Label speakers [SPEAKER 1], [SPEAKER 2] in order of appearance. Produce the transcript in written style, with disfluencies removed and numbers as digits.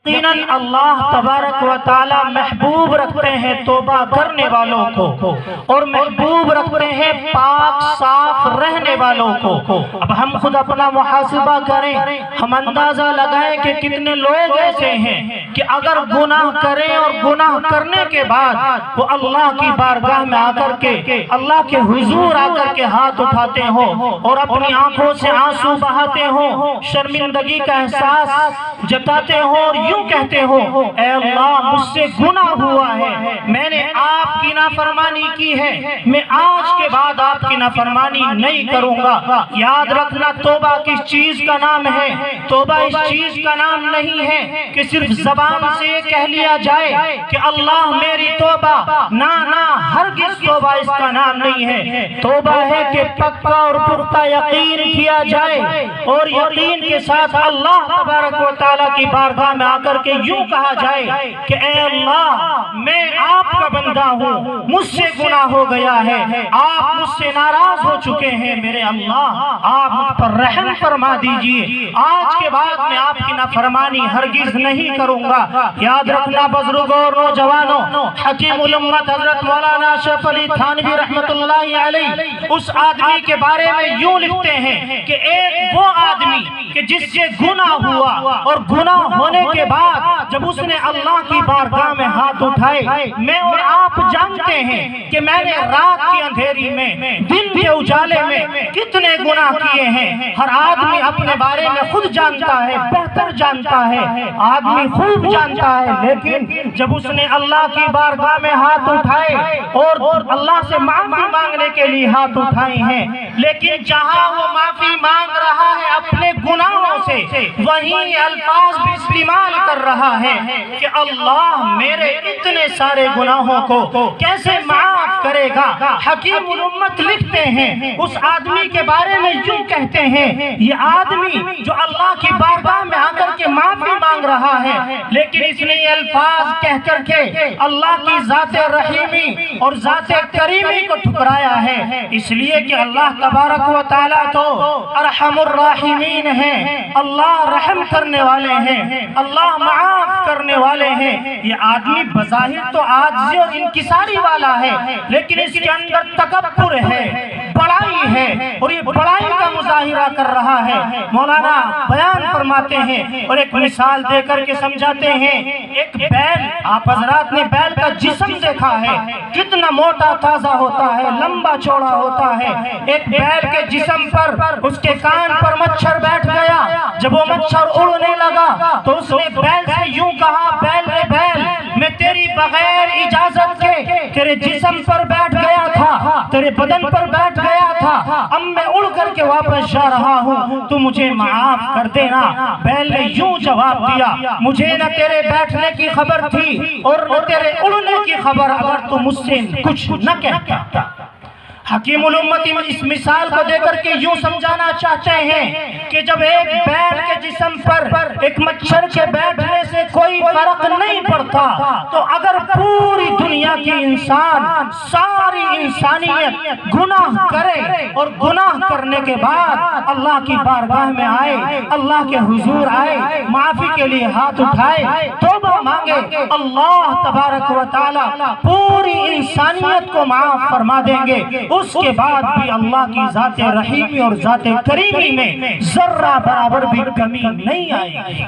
[SPEAKER 1] یقیناً اللہ تبارک و تعالی محبوب رکھتے ہیں توبہ کرنے والوں کو، اور محبوب رکھتے ہیں پاک صاف رہنے والوں کو۔ اب ہم خود اپنا محاسبہ کریں، ہم اندازہ لگائیں کہ کتنے لوگ ایسے ہیں کہ اگر گناہ کریں اور گناہ کرنے کے بعد وہ اللہ کی بارگاہ میں آ کر کے اللہ کے حضور آ کر کے ہاتھ اٹھاتے ہوں اور اپنی آنکھوں سے آنسو بہاتے ہوں، شرمندگی کا احساس جتاتے ہوں اور یوں کہتے ہو، اے اللہ مجھ سے گناہ ہوا ہے، میں نے آپ کی نافرمانی کی ہے، میں آج کے بعد آپ کی نافرمانی نہیں کروں گا۔ یاد رکھنا توبہ کس چیز کا نام ہے؟ توبہ اس چیز کا نام نہیں ہے کہ صرف زبان سے یہ کہہ لیا جائے کہ اللہ میری توبہ، نا نا، ہرگز توبہ اس کا نام نہیں ہے۔ توبہ ہے کہ پکا اور پختہ یقین کیا جائے اور یقین کے ساتھ اللہ تبارک و تعالیٰ کی بارگاہ میں آ کر کہ یوں کہا جائے کہ اے اللہ میں آپ کا بندہ ہوں، مجھ سے گناہ ہو گیا ہے، آپ مجھ سے ناراض ہو چکے ہیں، میرے اللہ آپ مجھ پر رحم فرما دیجئے، آج کے بعد میں آپ کی نافرمانی ہرگز نہیں کروں گا۔ یاد رکھنا بزرگوں اور نوجوانوں، حکیم الامت حضرت مولانا اشرف علی تھانوی رحمت اللہ علیہ اس آدمی کے بارے میں یوں لکھتے ہیں کہ ایک وہ آدمی کہ جس سے گناہ ہوا اور گناہ ہونے کے بعد جب اس نے اللہ کی بارگاہ میں ہاتھ اٹھائے، میں اور آپ جانتے ہیں کہ میں نے رات کی اندھیری میں دن کے اجالے میں کتنے گناہ کیے ہیں۔ ہر آدمی اپنے بارے میں خود جانتا ہے، بہتر جانتا ہے، آدمی خوب جانتا ہے، لیکن جب اس نے اللہ کی بارگاہ میں ہاتھ اٹھائے اور اللہ سے معافی مانگنے کے لیے ہاتھ اٹھائے ہیں، لیکن جہاں وہ معافی مانگ رہا ہے اپنے گناہوں سے، وہیں الفاظ بھی استعمال کر رہا ہے کہ اللہ میرے اتنے سارے گناہوں کو کیسے معاف کرے گا۔ حکیم الامت لکھتے ہیں اس آدمی کے بارے میں یوں کہتے ہیں، یہ آدمی جو اللہ کی بارگاہ میں آ کر کے معافی مانگ رہا ہے، لیکن اس نے یہ الفاظ کہہ کر کے اللہ کی ذات رحیمی اور ذات کریمی کو ٹھکرایا ہے، اس لیے کہ اللہ تبارک و تعالیٰ تو ارحم الراحمین ہیں، اللہ رحم کرنے والے ہیں، اللہ معاف کرنے والے ہیں۔ یہ آدمی بظاہر تو عاجزی اور انکساری والا ہے، لیکن اس کے اندر تکبر ہے، بڑائی ہے، اور یہ بڑائی کا مظاہرہ کر رہا ہے۔ مولانا بیان فرماتے ہیں اور ایک مثال دے کر کے سمجھاتے ہیں، ایک بیل، آپ حضرات نے بیل کا جسم دیکھا ہے، کتنا موٹا تازہ ہوتا ہے، لمبا چوڑا ہوتا ہے۔ ایک بیل کے جسم پر اس کے کان پر مچھر بیٹھ گیا، جب وہ مچھر اڑنے لگا تو اس نے بیل سے یوں کہا، بیل اے بیل، میں تیری بغیر اجازت کے تیرے جسم پر بیٹھ گیا تھا، تیرے بدن پر بیٹھ گیا تھا، اب میں اڑ کر کے واپس جا رہا ہوں، تو مجھے معاف کر دینا۔ بیل نے یوں جواب دیا، مجھے نہ تیرے بیٹھنے کی خبر تھی اور نہ تیرے اڑنے کی خبر، اگر تو مجھ سے کچھ نہ کہتا۔ حکیم الامت اس مثال کو دے کر کے یوں سمجھانا چاہتے ہیں کہ جب ایک بیل کے جسم پر ایک مچھر کے بیٹھنے سے کوئی فرق نہیں پڑتا، تو اگر پوری دنیا کی انسان، ساری انسانیت گناہ کرے اور گناہ کرنے کے بعد اللہ کی بارگاہ میں آئے، اللہ کے حضور آئے، معافی کے لیے ہاتھ اٹھائے، توبہ مانگے، اللہ تبارک و تعالی پوری انسانیت کو معاف فرما دیں گے۔ اس کے بعد بھی اللہ کی ذات رحیمی اور ذات کریمی میں ذرہ برابر بھی کمی نہیں آئے گی۔